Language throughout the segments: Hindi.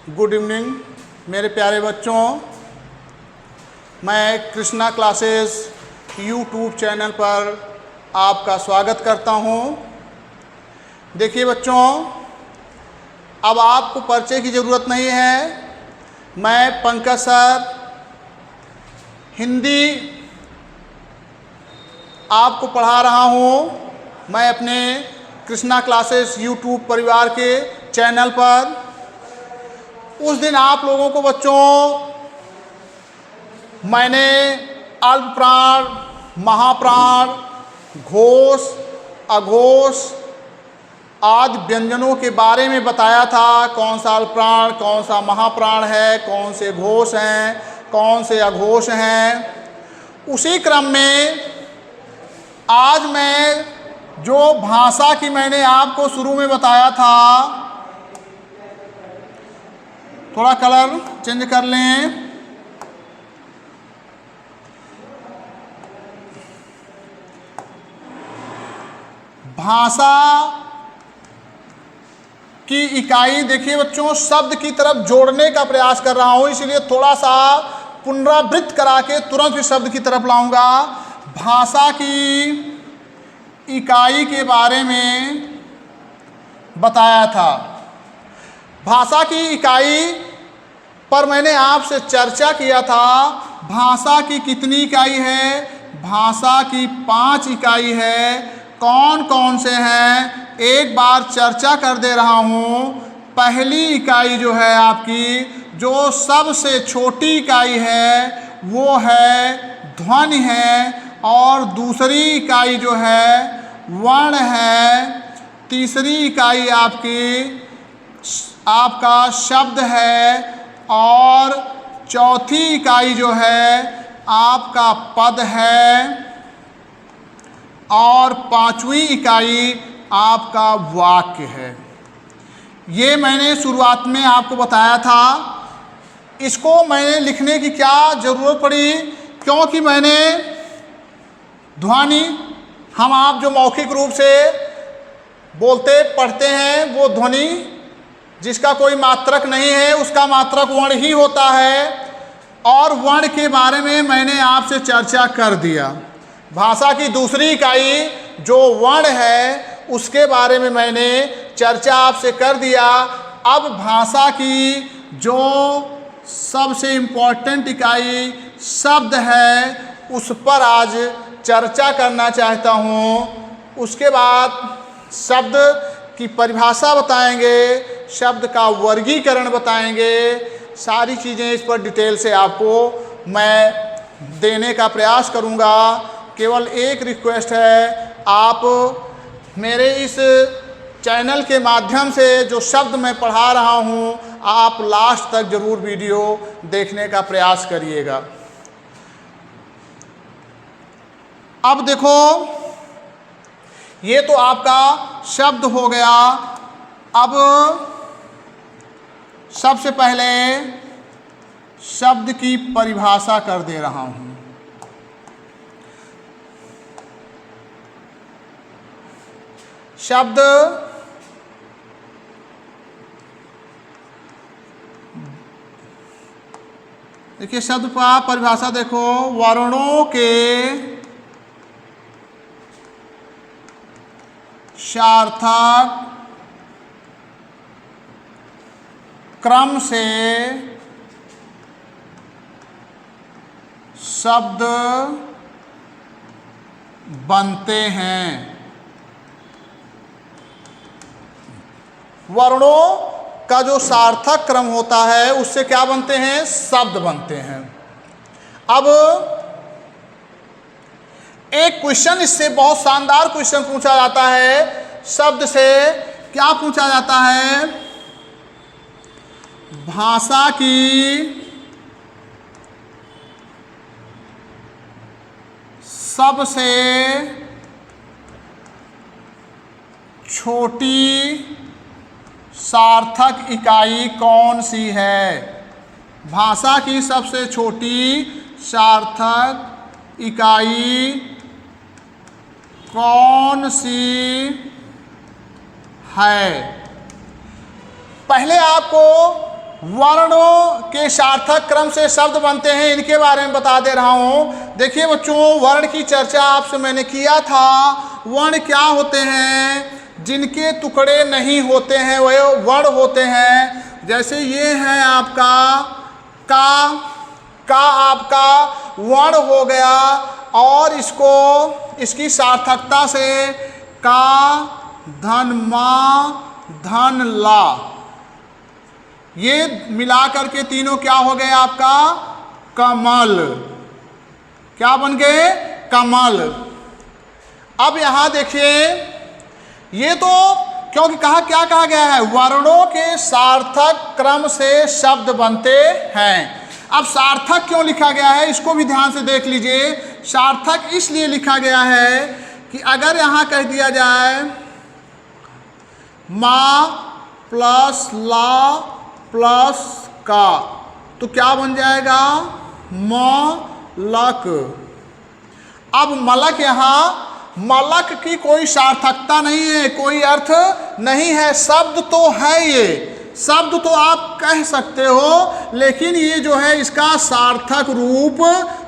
गुड इवनिंग मेरे प्यारे बच्चों। मैं कृष्णा क्लासेस यूट्यूब चैनल पर आपका स्वागत करता हूं। देखिए बच्चों, अब आपको परिचय की ज़रूरत नहीं है। मैं पंकज सर हिंदी आपको पढ़ा रहा हूं। मैं अपने कृष्णा क्लासेस यूट्यूब परिवार के चैनल पर। उस दिन आप लोगों को बच्चों मैंने अल्प प्राण, महाप्राण, घोष, अघोष आदि व्यंजनों के बारे में बताया था। कौन सा अल्प प्राण, कौन सा महाप्राण है, कौन से घोष हैं, कौन से अघोष हैं। उसी क्रम में आज मैं जो भाषा की मैंने आपको शुरू में बताया था, थोड़ा कलर चेंज कर लें। भाषा की इकाई देखिए बच्चों, शब्द की तरफ जोड़ने का प्रयास कर रहा हूं, इसलिए थोड़ा सा पुनरावृत्त करा के तुरंत इस शब्द की तरफ लाऊंगा। भाषा की इकाई के बारे में बताया था। भाषा की इकाई पर मैंने आपसे चर्चा किया था। भाषा की कितनी इकाई है? भाषा की 5 इकाई है। कौन कौन से हैं एक बार चर्चा कर दे रहा हूँ। पहली इकाई जो है आपकी, जो सबसे छोटी इकाई है वो है ध्वनि है, और दूसरी इकाई जो है वर्ण है, तीसरी इकाई आपका शब्द है, और चौथी इकाई जो है आपका पद है, और 5वीं इकाई आपका वाक्य है। ये मैंने शुरुआत में आपको बताया था। इसको मैंने लिखने की क्या ज़रूरत पड़ी? क्योंकि मैंने ध्वनि, हम आप जो मौखिक रूप से बोलते पढ़ते हैं, वो ध्वनि जिसका कोई मात्रक नहीं है, उसका मात्रक वर्ण ही होता है। और वर्ण के बारे में मैंने आपसे चर्चा कर दिया। भाषा की दूसरी इकाई जो वर्ण है, उसके बारे में मैंने चर्चा आपसे कर दिया। अब भाषा की जो सबसे इम्पोर्टेंट इकाई शब्द है, उस पर आज चर्चा करना चाहता हूँ। उसके बाद शब्द की परिभाषा बताएंगे, शब्द का वर्गीकरण बताएंगे। सारी चीज़ें इस पर डिटेल से आपको मैं देने का प्रयास करूँगा। केवल एक रिक्वेस्ट है, आप मेरे इस चैनल के माध्यम से जो शब्द मैं पढ़ा रहा हूँ, आप लास्ट तक ज़रूर वीडियो देखने का प्रयास करिएगा। अब देखो, ये तो आपका शब्द हो गया। अब सबसे पहले शब्द की परिभाषा कर दे रहा हूं। शब्द देखिए, शब्द का परिभाषा देखो, वर्णों के सार्थक क्रम से शब्द बनते हैं। वर्णों का जो सार्थक क्रम होता है, उससे क्या बनते हैं? शब्द बनते हैं। अब एक क्वेश्चन, इससे बहुत शानदार क्वेश्चन पूछा जाता है। शब्द से क्या पूछा जाता है? भाषा की सबसे छोटी सार्थक इकाई कौन सी है? भाषा की सबसे छोटी सार्थक इकाई कौन सी है? पहले आपको वर्णों के सार्थक क्रम से शब्द बनते हैं, इनके बारे में बता दे रहा हूँ। देखिए बच्चों, वर्ण की चर्चा आपसे मैंने किया था। वर्ण क्या होते हैं? जिनके टुकड़े नहीं होते हैं वह वर्ण होते हैं। जैसे ये है आपका का आपका वर्ण हो गया, और इसकी सार्थकता से का धन मा धन ला, ये मिला करके तीनों क्या हो गए आपका? कमल। क्या बन गए? कमल। अब यहां देखिए, ये तो क्योंकि क्या कहा गया है? वर्णों के सार्थक क्रम से शब्द बनते हैं। अब सार्थक क्यों लिखा गया है, इसको भी ध्यान से देख लीजिए। सार्थक इसलिए लिखा गया है कि अगर यहां कह दिया जाए माँ प्लस ला प्लस का, तो क्या बन जाएगा? मलक। अब मलक, यहाँ मलक की कोई सार्थकता नहीं है, कोई अर्थ नहीं है। शब्द तो है, ये शब्द तो आप कह सकते हो, लेकिन ये जो है इसका सार्थक रूप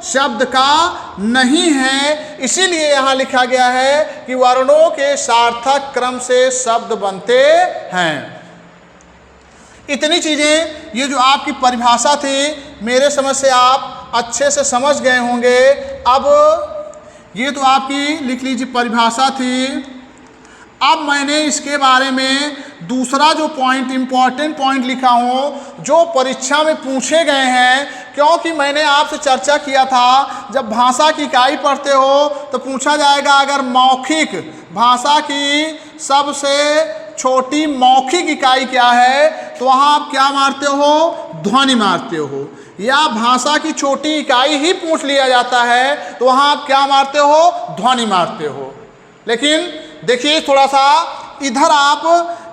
शब्द का नहीं है। इसीलिए यहाँ लिखा गया है कि वर्णों के सार्थक क्रम से शब्द बनते हैं। इतनी चीज़ें, ये जो आपकी परिभाषा थी, मेरे समझ से आप अच्छे से समझ गए होंगे। अब ये तो आपकी लिख लीजिए परिभाषा थी। अब मैंने इसके बारे में दूसरा जो पॉइंट, इम्पॉर्टेंट पॉइंट लिखा हूँ, जो परीक्षा में पूछे गए हैं, क्योंकि मैंने आपसे चर्चा किया था, जब भाषा की इकाई पढ़ते हो तो पूछा जाएगा अगर मौखिक, भाषा की सबसे छोटी मौखिक इकाई क्या है, तो वहाँ आप क्या मारते हो? ध्वनि मारते हो। या भाषा की छोटी इकाई ही पूछ लिया जाता है तो वहाँ आप क्या मारते हो? ध्वनि मारते हो। लेकिन देखिए थोड़ा सा इधर आप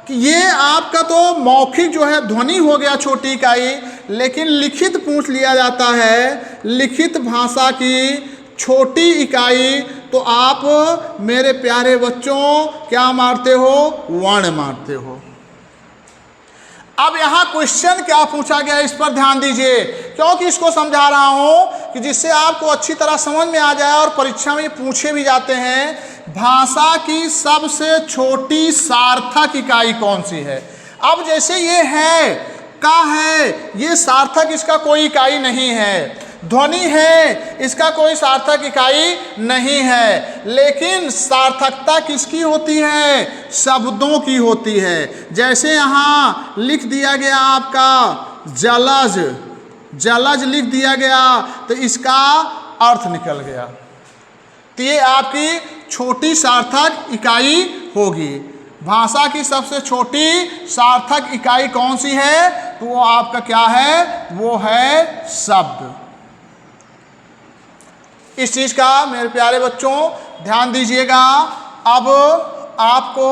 कि ये आपका तो मौखिक जो है ध्वनि हो गया छोटी इकाई, लेकिन लिखित पूछ लिया जाता है, लिखित भाषा की छोटी इकाई, तो आप मेरे प्यारे बच्चों क्या मारते हो? वर्ण मारते हो। अब यहाँ क्वेश्चन क्या पूछा गया, इस पर ध्यान दीजिए, क्योंकि इसको समझा रहा हूँ कि जिससे आपको अच्छी तरह समझ में आ जाए और परीक्षा में पूछे भी जाते हैं। भाषा की सबसे छोटी सार्थक इकाई कौन सी है? अब जैसे ये है, का है, ये सार्थक इसका कोई इकाई नहीं है। ध्वनि है, इसका कोई सार्थक इकाई नहीं है। लेकिन सार्थकता किसकी होती है? शब्दों की होती है। जैसे यहाँ लिख दिया गया आपका जलज, जलज लिख दिया गया तो इसका अर्थ निकल गया, तो ये आपकी छोटी सार्थक इकाई होगी। भाषा की सबसे छोटी सार्थक इकाई कौन सी है? तो वो आपका क्या है? वो है शब्द। इस चीज़ का मेरे प्यारे बच्चों ध्यान दीजिएगा। अब आपको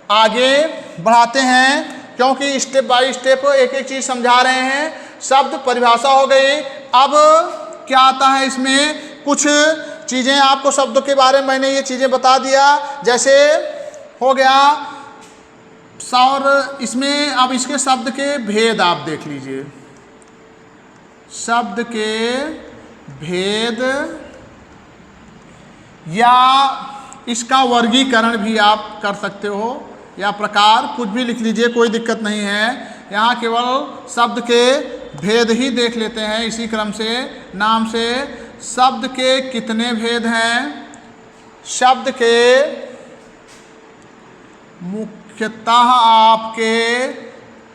आगे बढ़ाते हैं, क्योंकि स्टेप बाय स्टेप एक एक चीज़ समझा रहे हैं। शब्द परिभाषा हो गई। अब क्या आता है इसमें? कुछ चीज़ें आपको शब्दों के बारे में मैंने ये चीज़ें बता दिया, जैसे हो गया। और इसमें अब इसके शब्द के भेद आप देख लीजिए। शब्द के भेद या इसका वर्गीकरण भी आप कर सकते हो, या प्रकार कुछ भी लिख लीजिए, कोई दिक्कत नहीं है। यहाँ केवल शब्द के भेद ही देख लेते हैं इसी क्रम से, नाम से। शब्द के कितने भेद हैं? शब्द के मुख्यतः आपके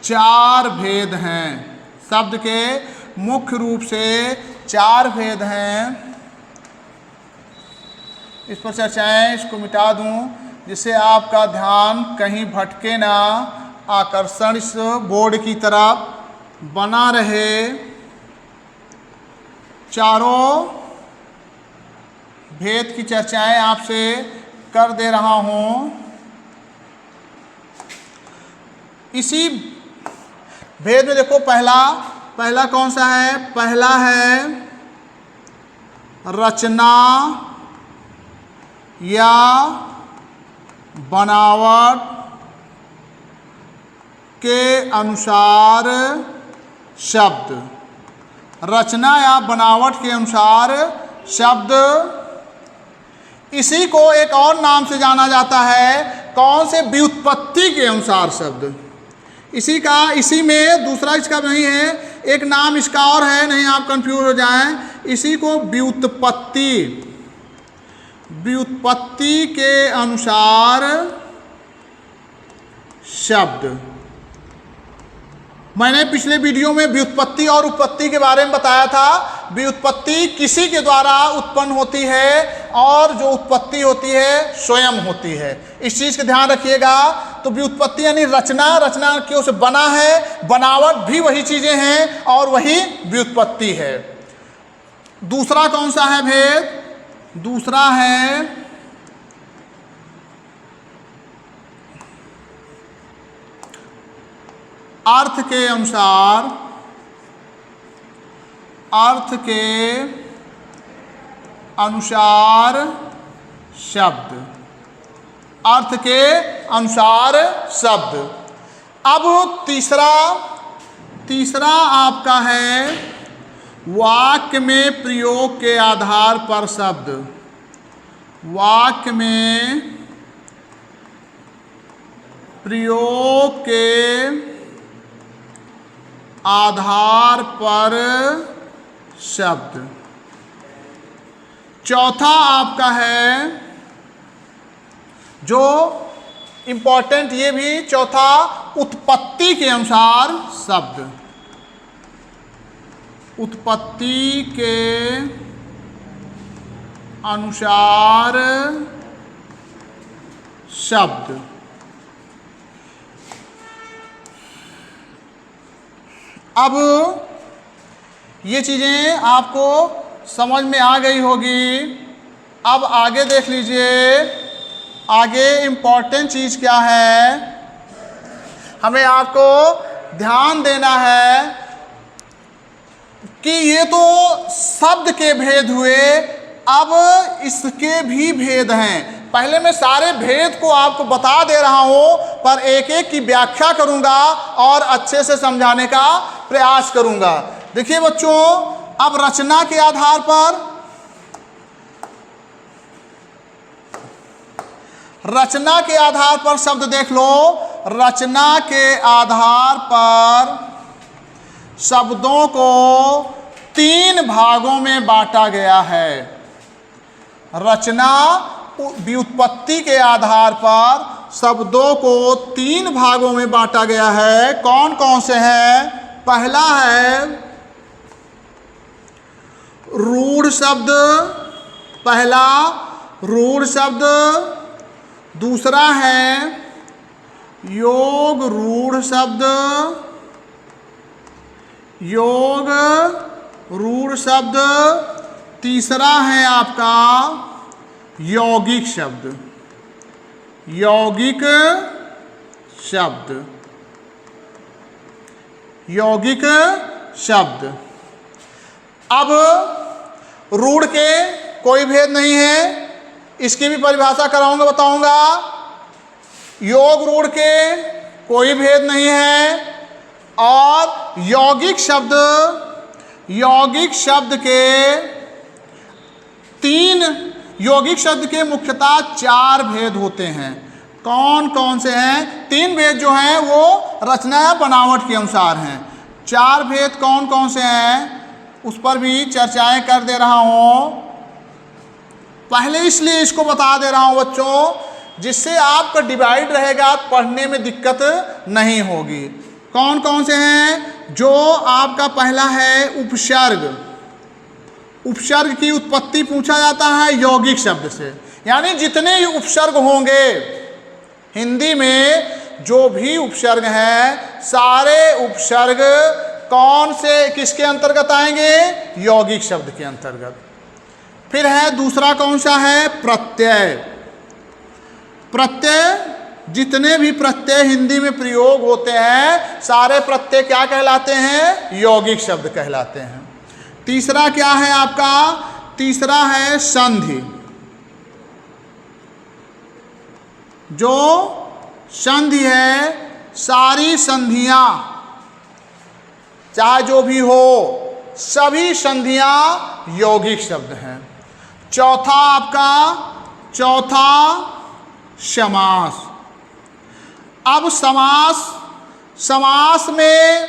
4 भेद हैं। शब्द के मुख्य रूप से 4 भेद हैं। इस पर चर्चाएं, इसको मिटा दूं जिससे आपका ध्यान कहीं भटके ना, आकर्षण इस बोर्ड की तरफ बना रहे। चारों भेद की चर्चाएं आपसे कर दे रहा हूं। इसी भेद में देखो, पहला कौन सा है? पहला है रचना या बनावट के अनुसार शब्द, रचना या बनावट के अनुसार शब्द। इसी को एक और नाम से जाना जाता है, कौन से, व्युत्पत्ति के अनुसार शब्द। इसी में दूसरा इसका नहीं है, एक नाम इसका और है, नहीं आप कंफ्यूज हो जाएं। इसी को व्युत्पत्ति के अनुसार शब्द। मैंने पिछले वीडियो में व्युत्पत्ति और उत्पत्ति के बारे में बताया था। व्युत्पत्ति किसी के द्वारा उत्पन्न होती है और जो उत्पत्ति होती है स्वयं होती है। इस चीज़ का ध्यान रखिएगा। तो व्युत्पत्ति यानी रचना, रचना क्यों से बना है, बनावट भी वही चीज़ें हैं और वही व्युत्पत्ति है। दूसरा कौन सा है भेद? दूसरा है अर्थ के अनुसार, अर्थ के अनुसार शब्द, अर्थ के अनुसार शब्द। अब तीसरा आपका है वाक्य में प्रयोग के आधार पर शब्द। वाक्य में प्रयोग के आधार पर शब्द। चौथा आपका है जो इंपॉर्टेंट, ये भी चौथा, उत्पत्ति के अनुसार शब्द। उत्पत्ति के अनुसार शब्द। अब ये चीज़ें आपको समझ में आ गई होगी। अब आगे देख लीजिए, आगे इम्पॉर्टेंट चीज़ क्या है, हमें आपको ध्यान देना है कि ये तो शब्द के भेद हुए, अब इसके भी भेद हैं। पहले मैं सारे भेद को आपको बता दे रहा हूं, पर एक एक की व्याख्या करूंगा और अच्छे से समझाने का प्रयास करूंगा। देखिए बच्चों, अब रचना के आधार पर, रचना के आधार पर शब्द देख लो। रचना के आधार पर शब्दों को 3 भागों में बांटा गया है। रचना व्युत्पत्ति के आधार पर शब्दों को 3 भागों में बांटा गया है। कौन कौन से हैं? पहला है रूढ़ शब्द, पहला रूढ़ शब्द। दूसरा है योग रूढ़ शब्द, योग रूढ़ शब्द। तीसरा है आपका यौगिक शब्द, यौगिक शब्द, यौगिक शब्द। अब रूढ़ के कोई भेद नहीं है, इसकी भी परिभाषा कराऊंगा, बताऊंगा। योग रूढ़ के कोई भेद नहीं है। और यौगिक शब्द, यौगिक शब्द के 3, यौगिक शब्द के मुख्यतः 4 भेद होते हैं। कौन कौन से हैं? 3 भेद जो हैं वो रचना या बनावट के अनुसार हैं। 4 भेद कौन कौन से हैं उस पर भी चर्चाएं कर दे रहा हूं। पहले इसलिए इसको बता दे रहा हूं बच्चों, जिससे आपका डिवाइड रहेगा, पढ़ने में दिक्कत नहीं होगी। कौन कौन से हैं? जो आपका पहला है उपसर्ग। उपसर्ग की उत्पत्ति पूछा जाता है यौगिक शब्द से, यानी जितने उपसर्ग होंगे हिंदी में, जो भी उपसर्ग हैं, सारे उपसर्ग कौन से, किसके अंतर्गत आएंगे? यौगिक शब्द के अंतर्गत। फिर है दूसरा कौन सा है? प्रत्यय। प्रत्यय, जितने भी प्रत्यय हिंदी में प्रयोग होते हैं, सारे प्रत्यय क्या कहलाते हैं? यौगिक शब्द कहलाते हैं। तीसरा क्या है आपका? तीसरा है संधि। जो संधि है, सारी संधियां चाहे जो भी हो सभी संधियां यौगिक शब्द हैं। चौथा समास। अब समास में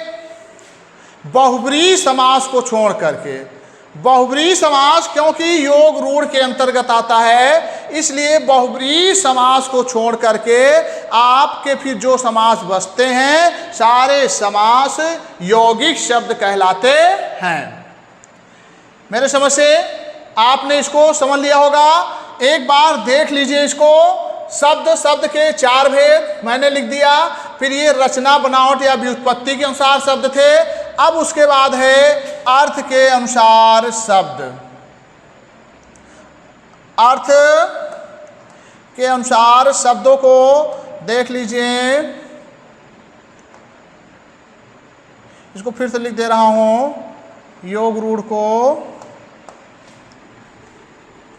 बहुब्रीहि समास को छोड़ करके, बहुब्रीहि समास क्योंकि योग रूढ़ के अंतर्गत आता है, इसलिए बहुब्रीहि समास को छोड़ करके आपके फिर जो समास बचते हैं सारे समास यौगिक शब्द कहलाते हैं। मेरे समझ से आपने इसको समझ लिया होगा। एक बार देख लीजिए इसको। शब्द के 4 भेद मैंने लिख दिया। फिर ये रचना बनावट या व्युत्पत्ति के अनुसार शब्द थे। अब उसके बाद है अर्थ के अनुसार शब्द। अर्थ के अनुसार शब्दों को देख लीजिए। इसको फिर से लिख दे रहा हूं। योग रूढ़ को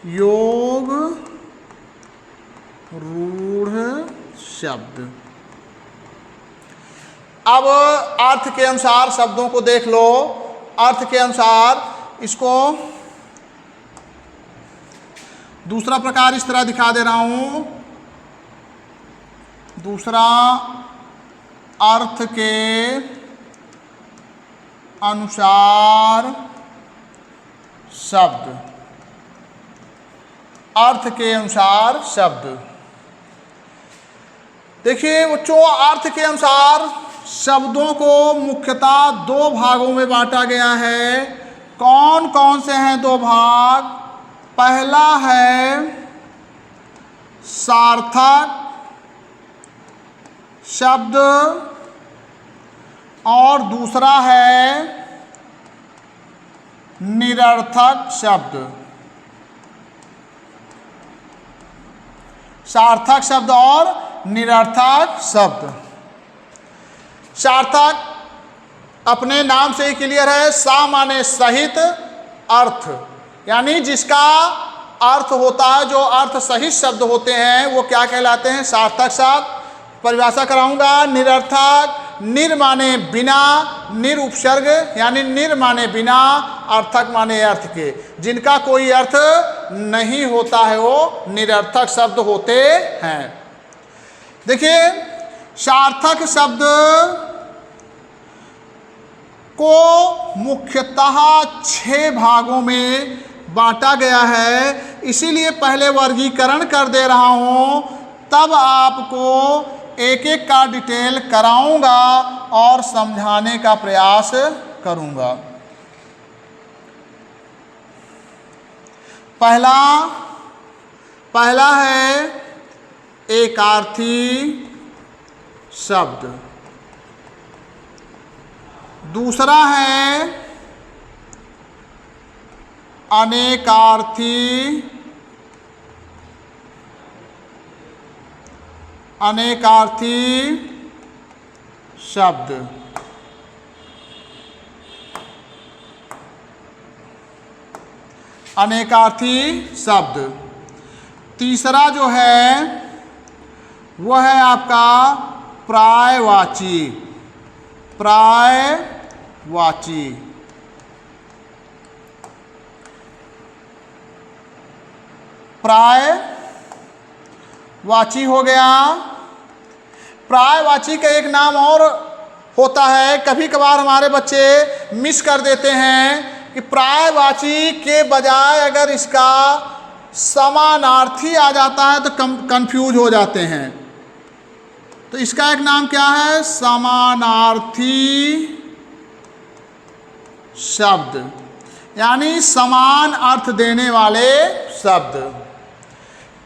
योग रूढ़ शब्द। अब अर्थ के अनुसार शब्दों को देख लो। अर्थ के अनुसार इसको दूसरा प्रकार इस तरह दिखा दे रहा हूं। दूसरा अर्थ के अनुसार शब्द। अर्थ के अनुसार शब्द। देखिए बच्चों, अर्थ के अनुसार शब्दों को मुख्यतः 2 भागों में बांटा गया है। कौन कौन से हैं 2 भाग? पहला है सार्थक शब्द और दूसरा है निरर्थक शब्द। सार्थक शब्द और निरर्थक शब्द। सार्थक अपने नाम से ही क्लियर है। सा माने सहित अर्थ, यानी जिसका अर्थ होता है, जो अर्थ सहित शब्द होते हैं वो क्या कहलाते हैं? सार्थक शब्द। परिभाषा कराऊंगा। निरर्थक, निर माने बिना, निर उपसर्ग यानी निर माने बिना, अर्थक माने अर्थ के, जिनका कोई अर्थ नहीं होता है वो निरर्थक शब्द होते हैं। देखिए, सार्थक शब्द को मुख्यतः 6 भागों में बांटा गया है। इसीलिए पहले वर्गीकरण कर दे रहा हूं, तब आपको एक एक का डिटेल कराऊंगा और समझाने का प्रयास करूंगा। पहला है एकार्थी शब्द। दूसरा है अनेकार्थी शब्द। अनेकार्थी शब्द। तीसरा जो है वह है आपका प्रायवाची। प्रायवाची हो गया। प्रायवाची का एक नाम और होता है, कभी कभार हमारे बच्चे मिस कर देते हैं कि प्रायवाची के बजाय अगर इसका समानार्थी आ जाता है तो कंफ्यूज हो जाते हैं। तो इसका एक नाम क्या है? समानार्थी शब्द, यानी समान अर्थ देने वाले शब्द।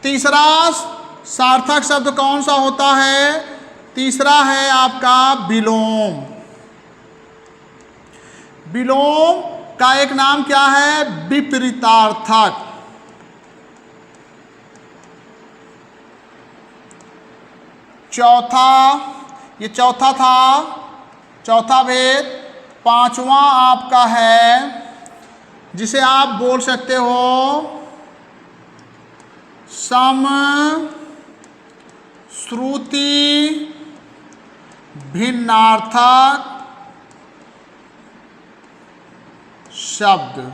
तीसरा सार्थक शब्द कौन सा होता है? तीसरा है आपका विलोम। विलोम का एक नाम क्या है? विपरीतार्थक। ये चौथा था, चौथा भेद। पांचवा आपका है जिसे आप बोल सकते हो समश्रुति भिन्नार्थक शब्द,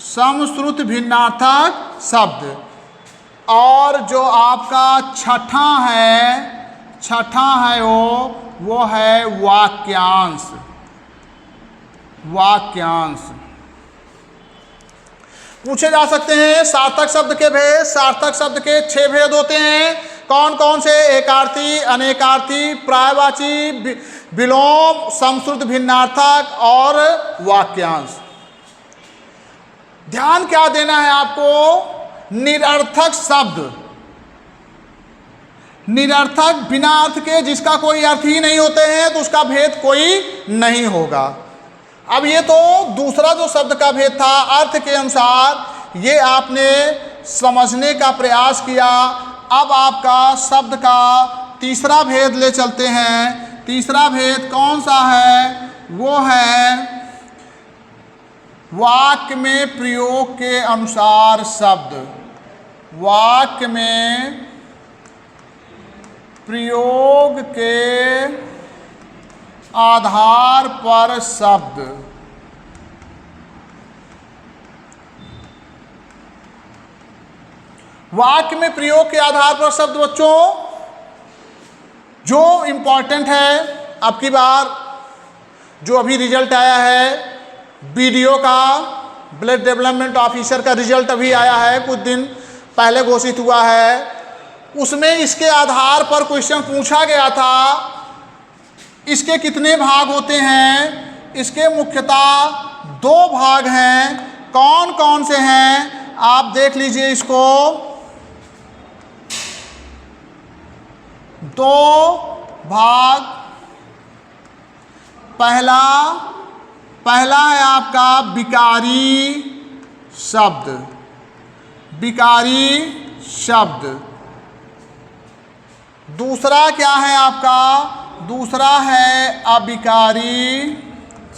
समश्रुत भिन्नार्थक शब्द। और जो आपका छठा है वो है वाक्यांश। वाक्यांश पूछे जा सकते हैं। सार्थक शब्द के भेद, सार्थक शब्द के 6 भेद होते हैं। कौन कौन से? एकार्थी, अनेकार्थी, पर्यायवाची, विलोम, समश्रुत भिन्नार्थक और वाक्यांश। ध्यान क्या देना है आपको? निरर्थक शब्द, निरर्थक बिना अर्थ के, जिसका कोई अर्थ ही नहीं होते हैं, तो उसका भेद कोई नहीं होगा। अब ये तो दूसरा जो शब्द का भेद था अर्थ के अनुसार, ये आपने समझने का प्रयास किया। अब आपका शब्द का तीसरा भेद ले चलते हैं। तीसरा भेद कौन सा है? वो है वाक्य में प्रयोग के अनुसार शब्द। वाक्य में प्रयोग के आधार पर शब्द। वाक्य में प्रयोग के आधार पर शब्द बच्चों जो इम्पॉर्टेंट है, अब की बार जो अभी रिजल्ट आया है बीडीओ का, ब्लड डेवलपमेंट ऑफिसर का रिजल्ट अभी आया है, कुछ दिन पहले घोषित हुआ है, उसमें इसके आधार पर क्वेश्चन पूछा गया था। इसके कितने भाग होते हैं? इसके मुख्यतः 2 भाग हैं। कौन कौन से हैं आप देख लीजिए इसको। 2 भाग। पहला है आपका विकारी शब्द। विकारी शब्द। दूसरा क्या है आपका? दूसरा है अविकारी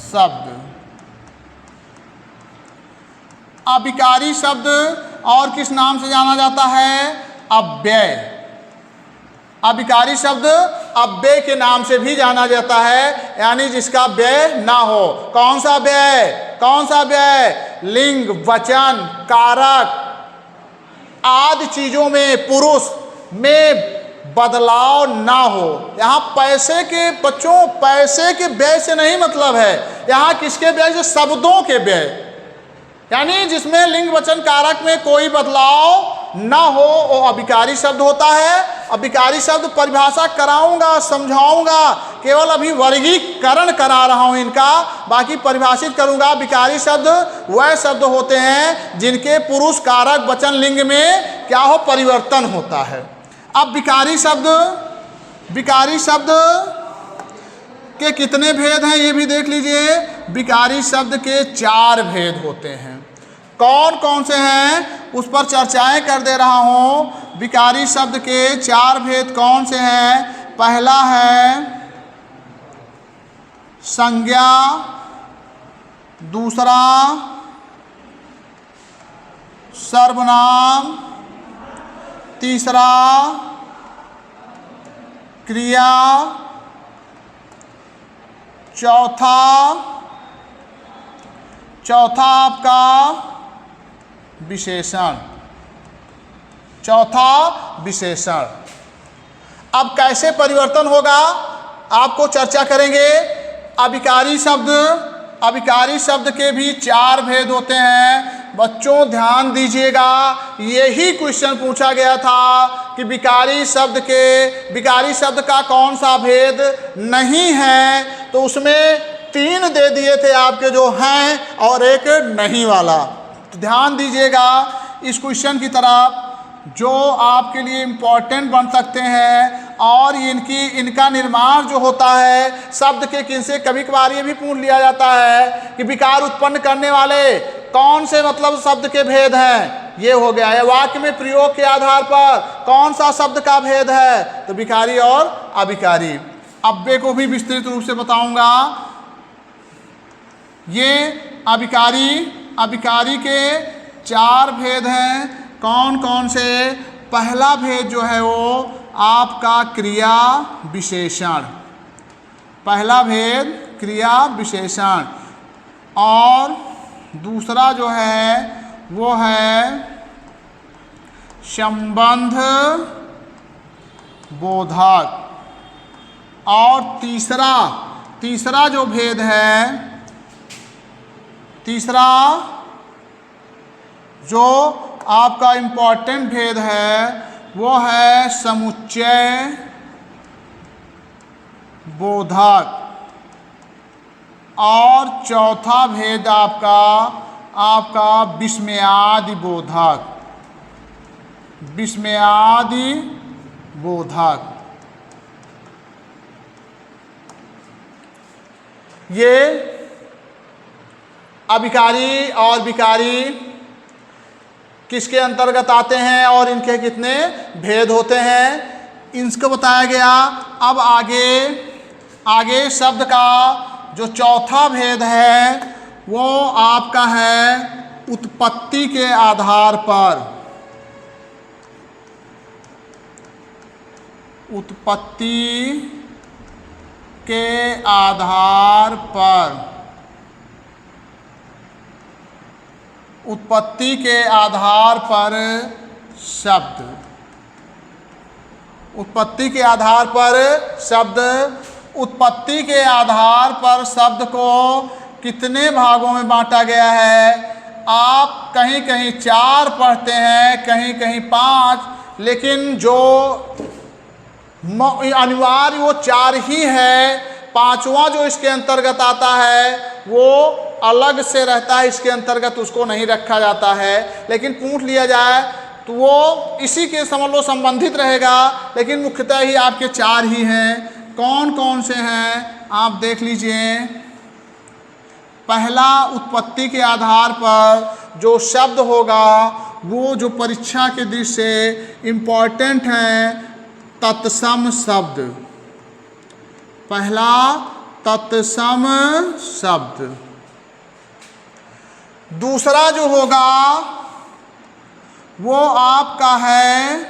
शब्द। अविकारी शब्द और किस नाम से जाना जाता है? अव्यय। अविकारी शब्द अव्यय के नाम से भी जाना जाता है, यानी जिसका व्यय ना हो। कौन सा व्यय? कौन सा व्यय? लिंग, वचन, कारक आदि चीजों में, पुरुष में बदलाव ना हो। यहाँ पैसे के बच्चों, पैसे के व्यय से नहीं मतलब है, यहाँ किसके व्यय से? शब्दों के व्यय, यानी जिसमें लिंग वचन कारक में कोई बदलाव ना हो, वो अविकारी शब्द होता है। अविकारी शब्द परिभाषा कराऊंगा, समझाऊंगा, केवल अभी वर्गीकरण करा रहा हूं इनका, बाकी परिभाषित करूंगा। विकारी शब्द वह शब्द होते हैं जिनके पुरुष कारक वचन लिंग में क्या हो? परिवर्तन होता है। अब विकारी शब्द के कितने भेद हैं ये भी देख लीजिए। विकारी शब्द के 4 भेद होते हैं। कौन कौन से हैं उस पर चर्चाएं कर दे रहा हूं। विकारी शब्द के 4 भेद कौन से हैं? पहला है संज्ञा, दूसरा सर्वनाम, तीसरा क्रिया, चौथा आपका विशेषण। चौथा विशेषण। अब कैसे परिवर्तन होगा आपको चर्चा करेंगे। अविकारी शब्द के भी 4 भेद होते हैं। बच्चों ध्यान दीजिएगा, यही क्वेश्चन पूछा गया था कि विकारी शब्द का कौन सा भेद नहीं है, तो उसमें 3 दे दिए थे आपके जो हैं और एक नहीं वाला। तो ध्यान दीजिएगा इस क्वेश्चन की तरफ, जो आपके लिए इम्पोर्टेंट बन सकते हैं। और इनका निर्माण जो होता है शब्द के किनसे, कभी कभार ये भी पूछ लिया जाता है कि विकार उत्पन्न करने वाले कौन से मतलब शब्द के भेद हैं। ये हो गया है। वाक्य में प्रयोग के आधार पर कौन सा शब्द का भेद है? तो विकारी और अविकारी। अव्यय को भी विस्तृत रूप से बताऊंगा। ये अविकारी के 4 भेद हैं। कौन कौन से? पहला भेद जो है वो आपका क्रिया विशेषण। पहला भेद क्रिया विशेषण, और दूसरा जो है वो है संबंध बोधक, और तीसरा जो भेद है, तीसरा जो आपका इम्पोर्टेंट भेद है वो है समुच्चय बोधक, और चौथा भेद आपका विस्मयादि बोधक, विस्मयादि बोधक। ये अभिकारी और विकारी किसके अंतर्गत आते हैं और इनके कितने भेद होते हैं, इनको बताया गया। अब आगे शब्द का जो चौथा भेद है वो आपका है उत्पत्ति के आधार पर, उत्पत्ति के आधार पर, उत्पत्ति के आधार पर शब्द, उत्पत्ति के आधार पर शब्द, उत्पत्ति के आधार पर शब्द को कितने भागों में बांटा गया है। आप कहीं कहीं 4 पढ़ते हैं, कहीं कहीं 5, लेकिन जो अनिवार्य वो 4 ही है। 5वां जो इसके अंतर्गत आता है वो अलग से रहता है, इसके अंतर्गत उसको नहीं रखा जाता है। लेकिन पूछ लिया जाए तो वो इसी के समझ लो संबंधित रहेगा, लेकिन मुख्यतः ही आपके 4 ही हैं। कौन कौन से हैं आप देख लीजिए। पहला, उत्पत्ति के आधार पर जो शब्द होगा वो जो परीक्षा के दृष्टि से इम्पॉर्टेंट है, तत्सम शब्द। पहला तत्सम शब्द। दूसरा जो होगा वो आपका है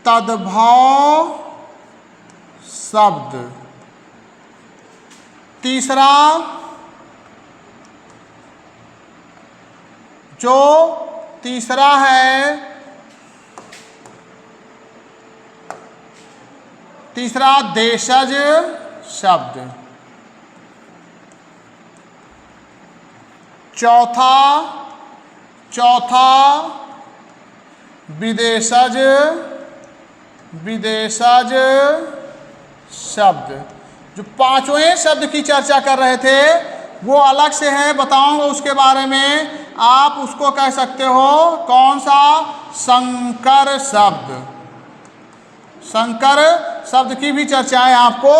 तद्भव शब्द। तीसरा है देशज शब्द। चौथा विदेशज शब्द। जो 5वें शब्द की चर्चा कर रहे थे वो अलग से है, बताऊंगा उसके बारे में। आप उसको कह सकते हो कौन सा, संकर शब्द। संकर शब्द की भी चर्चाएं आपको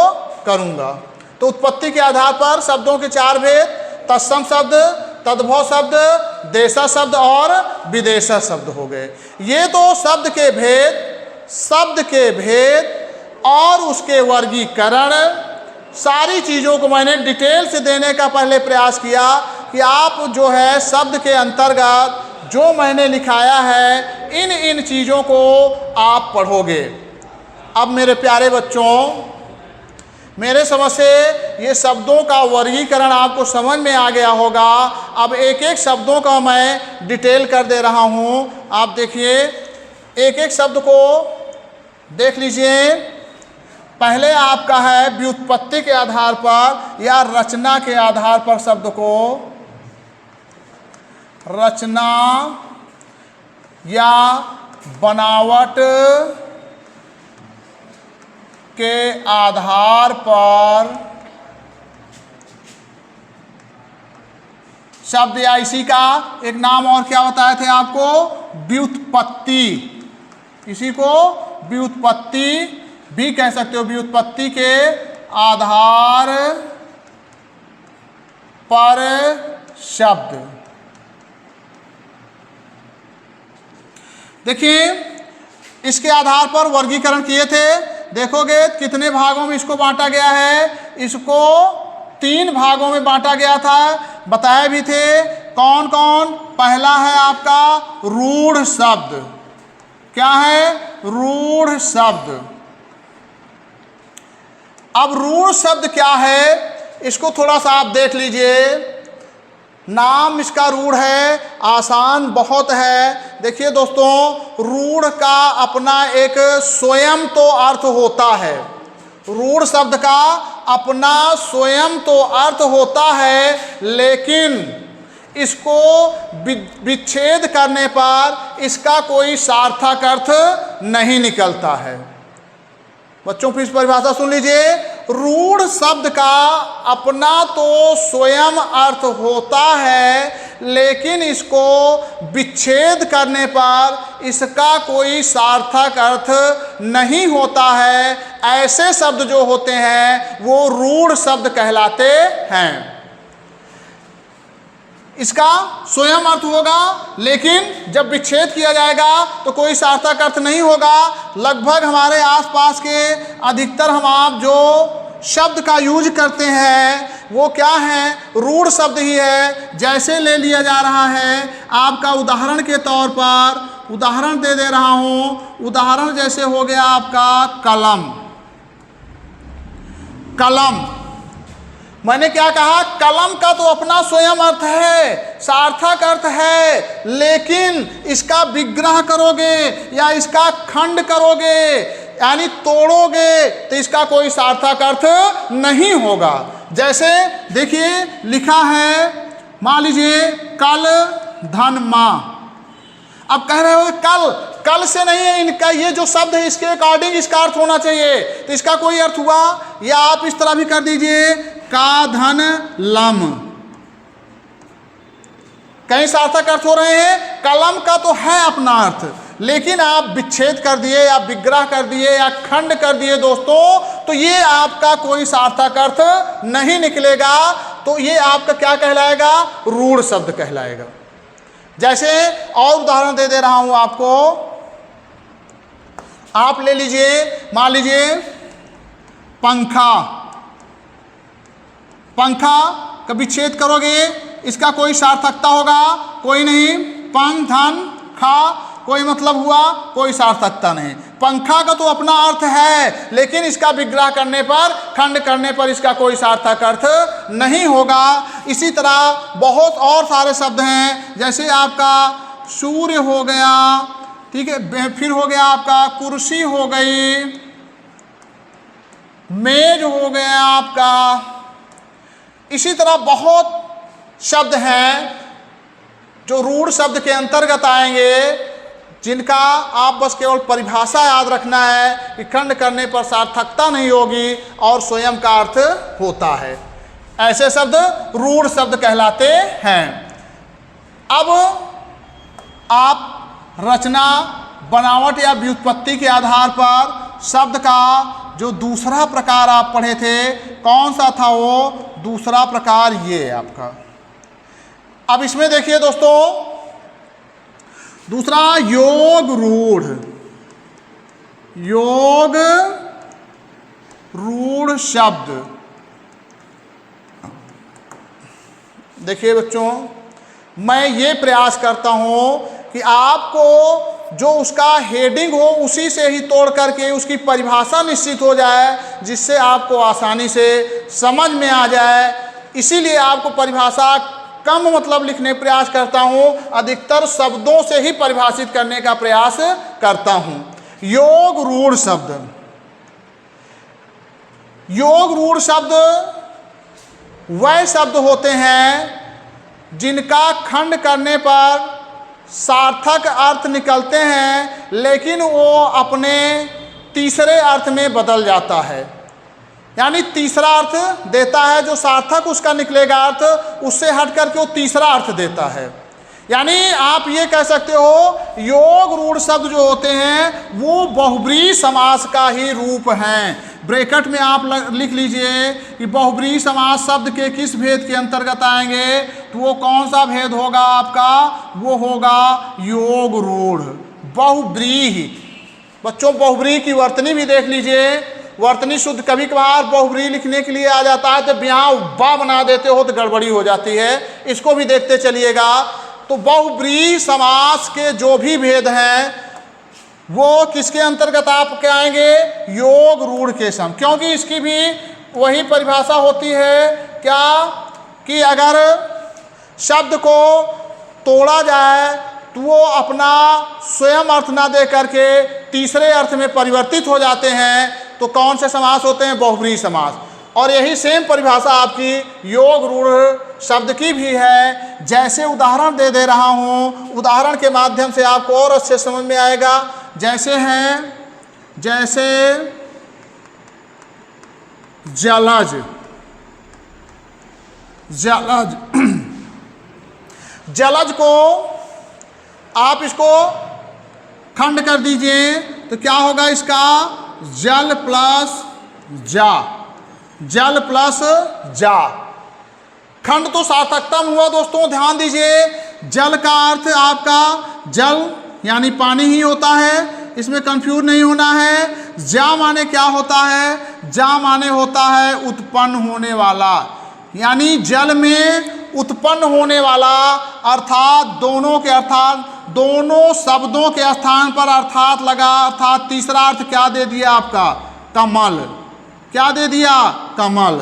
करूंगा। तो उत्पत्ति के आधार पर शब्दों के 4 भेद, तत्सम शब्द, तद्भव शब्द, देशज शब्द और विदेशज शब्द हो गए। ये तो शब्द के भेद और उसके वर्गीकरण, सारी चीज़ों को मैंने डिटेल से देने का पहले प्रयास किया कि आप जो है शब्द के अंतर्गत जो मैंने लिखाया है इन चीज़ों को आप पढ़ोगे। अब मेरे प्यारे बच्चों, मेरे समझ से ये शब्दों का वर्गीकरण आपको समझ में आ गया होगा। अब एक एक शब्दों का मैं डिटेल कर दे रहा हूँ। आप देखिए, एक एक शब्द को देख लीजिए। पहले आपका है व्युत्पत्ति के आधार पर या रचना के आधार पर शब्द को, रचना या बनावट के आधार पर शब्द, या इसी का एक नाम और क्या बताए थे आपको, व्युत्पत्ति। इसी को व्युत्पत्ति भी कह सकते हो। व्युत्पत्ति के आधार पर शब्द। देखिए, इसके आधार पर वर्गीकरण किए थे। देखोगे कितने भागों में इसको बांटा गया है। इसको 3 भागों में बांटा गया था, बताए भी थे। कौन कौन? पहला है आपका रूढ़ शब्द। क्या है? रूढ़ शब्द। अब रूढ़ शब्द क्या है, इसको थोड़ा सा आप देख लीजिए। नाम इसका रूढ़ है, आसान बहुत है। देखिए दोस्तों, रूढ़ का अपना एक स्वयं तो अर्थ होता है, रूढ़ शब्द का अपना स्वयं तो अर्थ होता है, लेकिन इसको विच्छेद करने पर इसका कोई सार्थक अर्थ नहीं निकलता है। बच्चों फिर परिभाषा सुन लीजिए। रूढ़ शब्द का अपना तो स्वयं अर्थ होता है, लेकिन इसको विच्छेद करने पर इसका कोई सार्थक अर्थ नहीं होता है। ऐसे शब्द जो होते हैं वो रूढ़ शब्द कहलाते हैं। इसका स्वयं अर्थ होगा, लेकिन जब विच्छेद किया जाएगा तो कोई सार्थक अर्थ नहीं होगा। लगभग हमारे आसपास के अधिकतर हम आप जो शब्द का यूज करते हैं वो क्या है, रूढ़ शब्द ही है। जैसे ले लिया जा रहा है आपका उदाहरण के तौर पर, उदाहरण दे रहा हूँ। उदाहरण जैसे हो गया आपका कलम। कलम मैंने क्या कहा, कलम का तो अपना स्वयं अर्थ है, सार्थक अर्थ है, लेकिन इसका विग्रह करोगे या इसका खंड करोगे यानी तोड़ोगे तो इसका कोई सार्थक अर्थ नहीं होगा। जैसे देखिए लिखा है, मान लीजिए कल धन माँ। अब कह रहे हो कल, कल से नहीं है, इनका ये जो शब्द है इसके अकॉर्डिंग इसका अर्थ होना चाहिए, तो इसका कोई अर्थ हुआ। या आप इस तरह भी कर दीजिए, का धन लम। कई सार्थक अर्थ हो रहे हैं। कलम का तो है अपना अर्थ, लेकिन आप विच्छेद कर दिए या विग्रह कर दिए या खंड कर दिए दोस्तों, तो ये आपका कोई सार्थक अर्थ नहीं निकलेगा। तो ये आपका क्या कहलाएगा, रूढ़ शब्द कहलाएगा। जैसे और उदाहरण दे रहा हूं आपको, आप ले लीजिए, मान लीजिए पंखा। पंखा का विच्छेद करोगे इसका कोई सार्थकता होगा, कोई नहीं। पंख धन खा, कोई मतलब हुआ, कोई सार्थकता नहीं। पंखा का तो अपना अर्थ है, लेकिन इसका विग्रह करने पर, खंड करने पर इसका कोई सार्थक अर्थ नहीं होगा। इसी तरह बहुत और सारे शब्द हैं, जैसे आपका सूर्य हो गया, ठीक है, फिर हो गया आपका कुर्सी हो गई, मेज हो गया आपका। इसी तरह बहुत शब्द हैं जो रूढ़ शब्द के अंतर्गत आएंगे, जिनका आप बस केवल परिभाषा याद रखना है कि खंड करने पर सार्थकता नहीं होगी और स्वयं का अर्थ होता है। ऐसे शब्द रूढ़ शब्द कहलाते हैं। अब आप रचना, बनावट या व्युत्पत्ति के आधार पर शब्द का जो दूसरा प्रकार आप पढ़े थे, कौन सा था वो दूसरा प्रकार, ये आपका। अब इसमें देखिए दोस्तों, दूसरा योग रूढ़। योग रूढ़ शब्द। देखिए बच्चों, मैं ये प्रयास करता हूं कि आपको जो उसका हेडिंग हो उसी से ही तोड़ करके उसकी परिभाषा निश्चित हो जाए, जिससे आपको आसानी से समझ में आ जाए। इसीलिए आपको परिभाषा कम मतलब लिखने प्रयास करता हूं, अधिकतर शब्दों से ही परिभाषित करने का प्रयास करता हूं। योग रूढ़ शब्द। योग रूढ़ शब्द वह शब्द होते हैं जिनका खंड करने पर सार्थक अर्थ निकलते हैं, लेकिन वो अपने तीसरे अर्थ में बदल जाता है। यानी तीसरा अर्थ देता है, जो सार्थक उसका निकलेगा अर्थ, उससे हट करके वो तीसरा अर्थ देता है। यानी आप ये कह सकते हो, योग रूढ़ शब्द जो होते हैं वो बहुब्रीहि समास का ही रूप हैं। ब्रैकेट में आप लिख लीजिए कि बहुब्रीहि समास शब्द के किस भेद के अंतर्गत आएंगे, तो वो कौन सा भेद होगा आपका, वो होगा योग रूढ़ बहुब्रीहि। बच्चों बहुब्रीहि की वर्तनी भी देख लीजिए। वर्तनी शुद्ध कभी कभार बहुब्रीहि लिखने के लिए आ जाता है, तो यहाँ बा बना देते हो तो गड़बड़ी हो जाती है। इसको भी देखते चलिएगा। तो बहुब्रीहि समास के जो भी भेद हैं वो किसके अंतर्गत आपके आएंगे? योग रूढ़ के सम, क्योंकि इसकी भी वही परिभाषा होती है क्या कि अगर शब्द को तोड़ा जाए तो वो अपना स्वयं अर्थ ना दे करके तीसरे अर्थ में परिवर्तित हो जाते हैं। तो कौन से समास होते हैं? बहुव्रीहि समास। और यही सेम परिभाषा आपकी योग रूढ़ शब्द की भी है। जैसे उदाहरण दे रहा हूँ, उदाहरण के माध्यम से आपको और अच्छे समझ में आएगा। जैसे हैं, जैसे जलज, जलज जलज को आप इसको खंड कर दीजिए तो क्या होगा इसका? जल प्लस जा, जल प्लस जा। खंड तो सार्थकता में हुआ दोस्तों, ध्यान दीजिए। जल का अर्थ आपका जल यानी पानी ही होता है, इसमें कंफ्यूज नहीं होना है। जा माने क्या होता है? जा माने होता है उत्पन्न होने वाला, यानी जल में उत्पन्न होने वाला, अर्थात दोनों के अर्थात दोनों शब्दों के स्थान पर अर्थात लगा, अर्थात तीसरा अर्थ क्या दे दिया आपका? कमल। क्या दे दिया? कमल।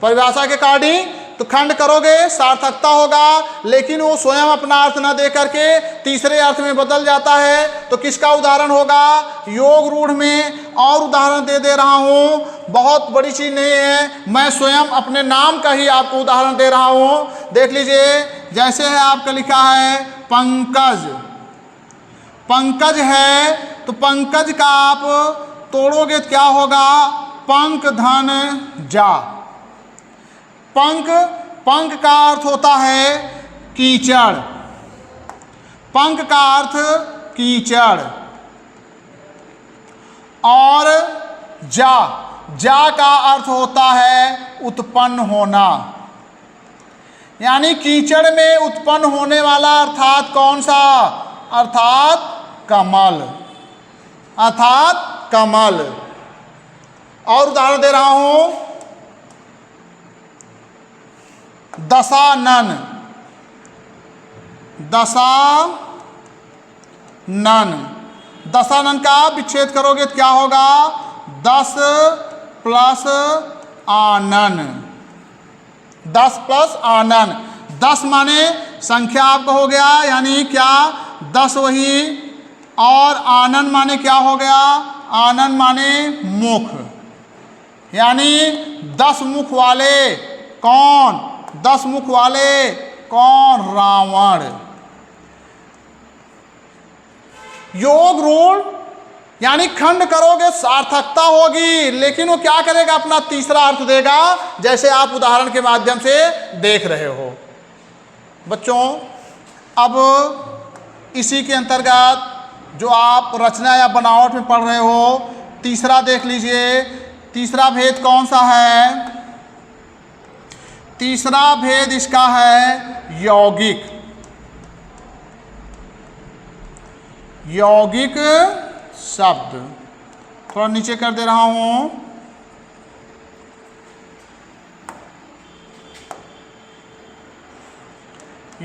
परिभाषा के अकॉर्डिंग तो खंड करोगे सार्थकता होगा, लेकिन वो स्वयं अपना अर्थ न दे करके तीसरे अर्थ में बदल जाता है। तो किसका उदाहरण होगा? योग रूढ़ में। और उदाहरण दे रहा हूँ, बहुत बड़ी चीज नहीं है, मैं स्वयं अपने नाम का ही आपको उदाहरण दे रहा हूँ। देख लीजिए, जैसे है आपका लिखा है पंकज। पंकज है तो पंकज का आप तोड़ोगे तो क्या होगा? पंक धन जा। पंक, पंक का अर्थ होता है कीचड़, पंक का अर्थ कीचड़। और जा, जा का अर्थ होता है उत्पन्न होना, यानी कीचड़ में उत्पन्न होने वाला, अर्थात कौन सा? अर्थात कमल, अर्थात कमल। और उदाहरण दे रहा हूं, दशानन। दशानन, दशानन का विच्छेद करोगे तो क्या होगा? 10 प्लस आनन, 10 प्लस आनन। 10 माने संख्या आपका हो गया, यानी क्या? 10 वही। और आनन माने क्या हो गया? आनन माने मुख, यानी 10 मुख वाले। कौन? 10 मुख वाले कौन? रावण। योग रूढ़ यानी खंड करोगे सार्थकता होगी, लेकिन वो क्या करेगा? अपना तीसरा अर्थ देगा, जैसे आप उदाहरण के माध्यम से देख रहे हो। बच्चों, अब इसी के अंतर्गत जो आप रचना या बनावट में पढ़ रहे हो, तीसरा देख लीजिए। तीसरा भेद कौन सा है? तीसरा भेद इसका है यौगिक। यौगिक शब्द, थोड़ा नीचे कर दे रहा हूं।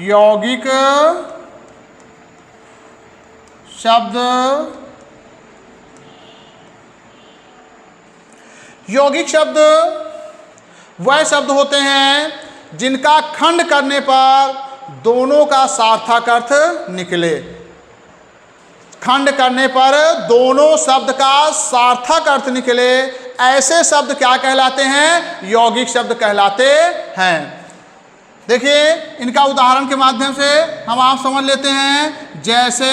यौगिक शब्द, यौगिक शब्द वह शब्द होते हैं जिनका खंड करने पर दोनों का सार्थक अर्थ निकले। खंड करने पर दोनों शब्द का सार्थक अर्थ निकले, ऐसे शब्द क्या कहलाते हैं? यौगिक शब्द कहलाते हैं। देखिए, इनका उदाहरण के माध्यम से हम आप समझ लेते हैं। जैसे,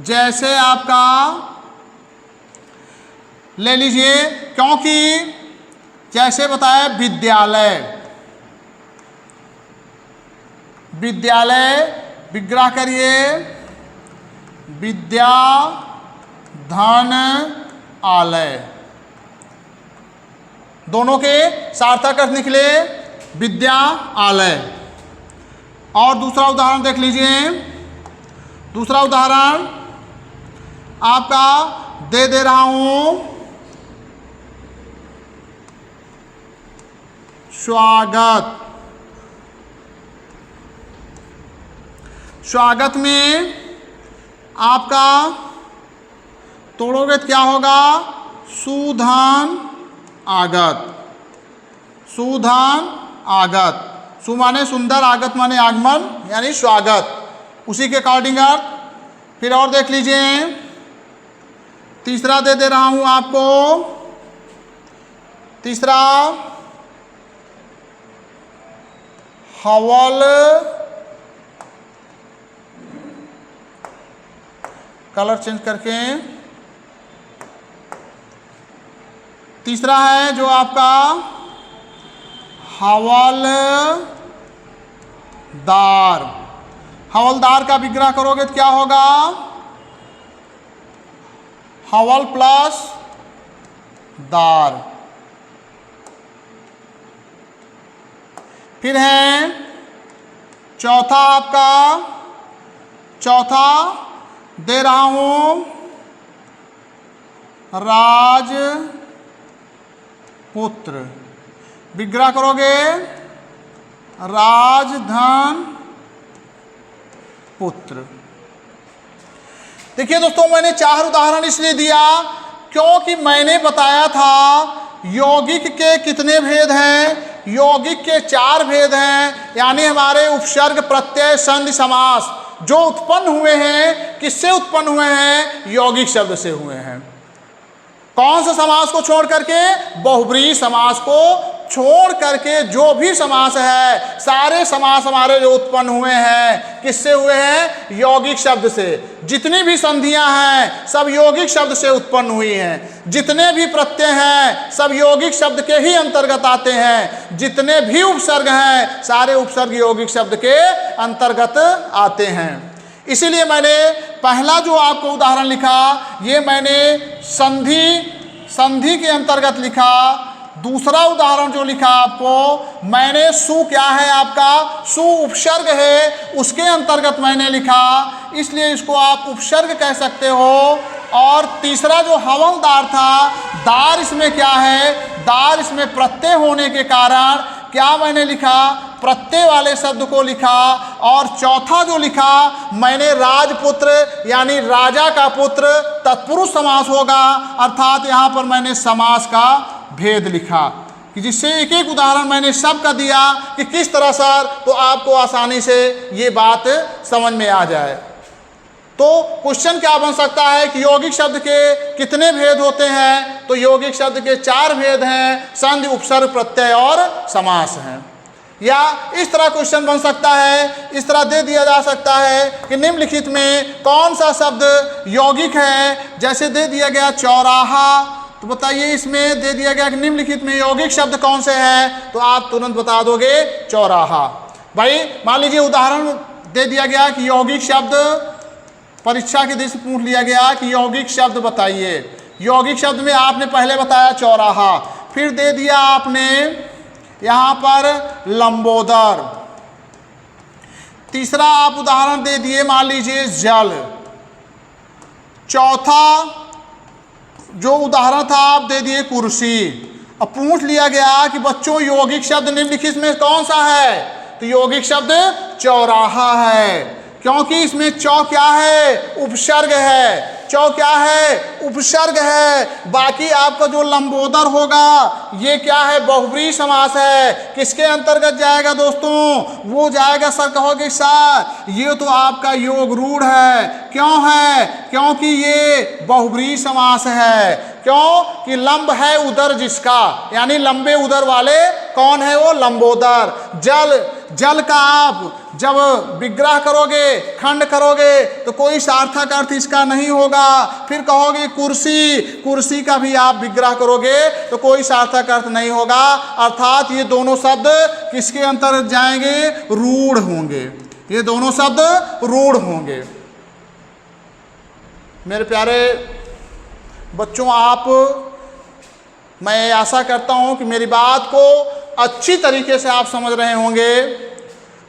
जैसे आपका ले लीजिए, क्योंकि जैसे बताया विद्यालय, विद्यालय विग्रह करिए, विद्या धन आलय, दोनों के सार्थक अर्थ निकले विद्या आलय। और दूसरा उदाहरण देख लीजिए। दूसरा उदाहरण आपका दे रहा हूं, स्वागत। स्वागत में आपका तोड़ोगे तो क्या होगा, सुधन आगत, सुधन आगत। सु माने सुंदर, आगत माने आगमन यानी स्वागत, उसी के अकॉर्डिंग अर्थ। फिर और देख लीजिए, तीसरा दे दे रहा हूं आपको, तीसरा हवल, कलर चेंज करके, तीसरा है जो आपका हवलदार। हवलदार का विग्रह करोगे तो क्या होगा, हवल प्लस दार। फिर है चौथा आपका, चौथा दे रहा हूं राजपुत्र, विग्रह करोगे राजधन पुत्र। देखिए दोस्तों, मैंने 4 उदाहरण इसलिए दिया क्योंकि मैंने बताया था यौगिक के कितने भेद हैं, यौगिक के 4 भेद हैं। यानी हमारे उपसर्ग, प्रत्यय, संधि, समास जो उत्पन्न हुए हैं, किससे उत्पन्न हुए हैं, यौगिक शब्द से हुए हैं। कौन सा समास को छोड़ करके, बहुब्रीहि समास को छोड़ करके जो भी समास है, सारे समास हमारे जो उत्पन्न हुए हैं किससे हुए हैं, यौगिक शब्द से। जितनी भी संधियां हैं सब यौगिक शब्द से उत्पन्न हुई हैं, जितने भी प्रत्यय हैं सब यौगिक शब्द के ही अंतर्गत आते हैं, जितने भी उपसर्ग हैं सारे उपसर्ग यौगिक शब्द के अंतर्गत आते हैं। इसीलिए मैंने पहला जो आपको उदाहरण लिखा ये मैंने संधि के अंतर्गत लिखा। दूसरा उदाहरण जो लिखा आपको मैंने सु क्या है आपका, सु उपसर्ग है, उसके अंतर्गत मैंने लिखा, इसलिए इसको आप उपसर्ग कह सकते हो। और तीसरा जो हवलदार था, दार इसमें क्या है, दार इसमें प्रत्यय होने के कारण क्या मैंने लिखा, प्रत्यय वाले शब्द को लिखा। और चौथा जो लिखा मैंने राजपुत्र यानी राजा का पुत्र, तत्पुरुष समास होगा, अर्थात यहाँ पर मैंने समास का भेद लिखा कि जिससे एक एक उदाहरण मैंने सबका दिया कि किस तरह सर, तो आपको आसानी से ये बात समझ में आ जाए। तो क्वेश्चन क्या बन सकता है कि यौगिक शब्द के कितने भेद होते हैं, तो यौगिक शब्द के 4 भेद हैं, संधि, उपसर्ग, प्रत्यय और समास हैं। या इस तरह क्वेश्चन बन सकता है, इस तरह दे दिया जा सकता है कि निम्नलिखित में कौन सा शब्द यौगिक है, जैसे दे दिया गया चौराहा, तो बताइए इसमें दे दिया गया कि निम्नलिखित में यौगिक शब्द कौन से हैं, तो आप तुरंत बता दोगे चौराहा। भाई मान लीजिए उदाहरण दे दिया गया कि यौगिक शब्द, परीक्षा के दृष्टि से पूछ लिया गया कि यौगिक शब्द बताइए, यौगिक शब्द में आपने पहले बताया चौराहा, फिर दे दिया आपने यहाँ पर लंबोदर, तीसरा आप उदाहरण दे दिए मान लीजिए जल, चौथा जो उदाहरण था आप दे दिए कुर्सी। अब पूछ लिया गया कि बच्चों यौगिक शब्द निम्नलिखित में कौन सा है, तो यौगिक शब्द चौराहा है, क्योंकि इसमें चौ क्या है, उपसर्ग है, चौ क्या है, उपसर्ग है। बाकी आपका जो लंबोदर होगा ये क्या है, बहुब्रीहि समास है, किसके अंतर्गत जाएगा दोस्तों, वो जाएगा सर, कहोगे सर ये तो आपका योग रूढ़ है, क्यों है, क्योंकि ये बहुब्रीहि समास है। क्यों कि लंब है उदर जिसका, यानी लंबे उदर वाले कौन है, वो लंबोदर। जल, जल का आप जब विग्रह करोगे, खंड करोगे तो कोई सार्थक अर्थ इसका नहीं होगा। फिर कहोगे कुर्सी, कुर्सी का भी आप विग्रह करोगे तो कोई सार्थक अर्थ नहीं होगा, अर्थात ये दोनों शब्द किसके अंतर्गत जाएंगे, रूढ़ होंगे, ये दोनों शब्द रूढ़ होंगे। मेरे प्यारे बच्चों, आप, मैं आशा करता हूं कि मेरी बात को अच्छी तरीके से आप समझ रहे होंगे।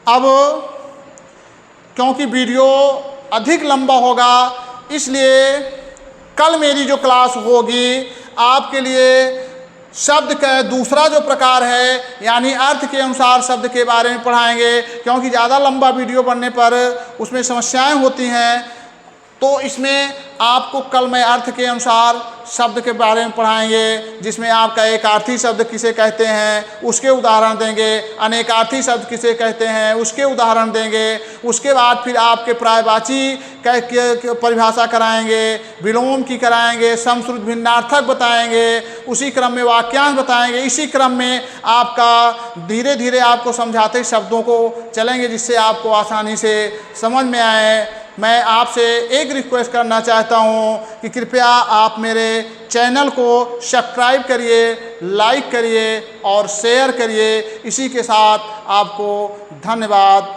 अब क्योंकि वीडियो अधिक लंबा होगा इसलिए कल मेरी जो क्लास होगी आपके लिए शब्द का दूसरा जो प्रकार है यानी अर्थ के अनुसार शब्द के बारे में पढ़ाएंगे, क्योंकि ज़्यादा लंबा वीडियो बनने पर उसमें समस्याएं होती हैं। तो इसमें आपको कल मैं अर्थ के अनुसार शब्द के बारे में पढ़ाएंगे, जिसमें आपका एकार्थी शब्द किसे कहते हैं उसके उदाहरण देंगे, अनेकार्थी शब्द किसे कहते हैं उसके उदाहरण देंगे। उसके बाद फिर आपके पर्यायवाची परिभाषा कराएंगे, विलोम की कराएंगे, समश्रुत भिन्नार्थक बताएंगे, उसी क्रम में वाक्यांश बताएंगे। इसी क्रम में आपका धीरे धीरे आपको समझाते शब्दों को चलेंगे, जिससे आपको आसानी से समझ में आए। मैं आपसे एक रिक्वेस्ट करना चाहता हूँ कि कृपया आप मेरे चैनल को सब्सक्राइब करिए, लाइक करिए और शेयर करिए। इसी के साथ आपको धन्यवाद।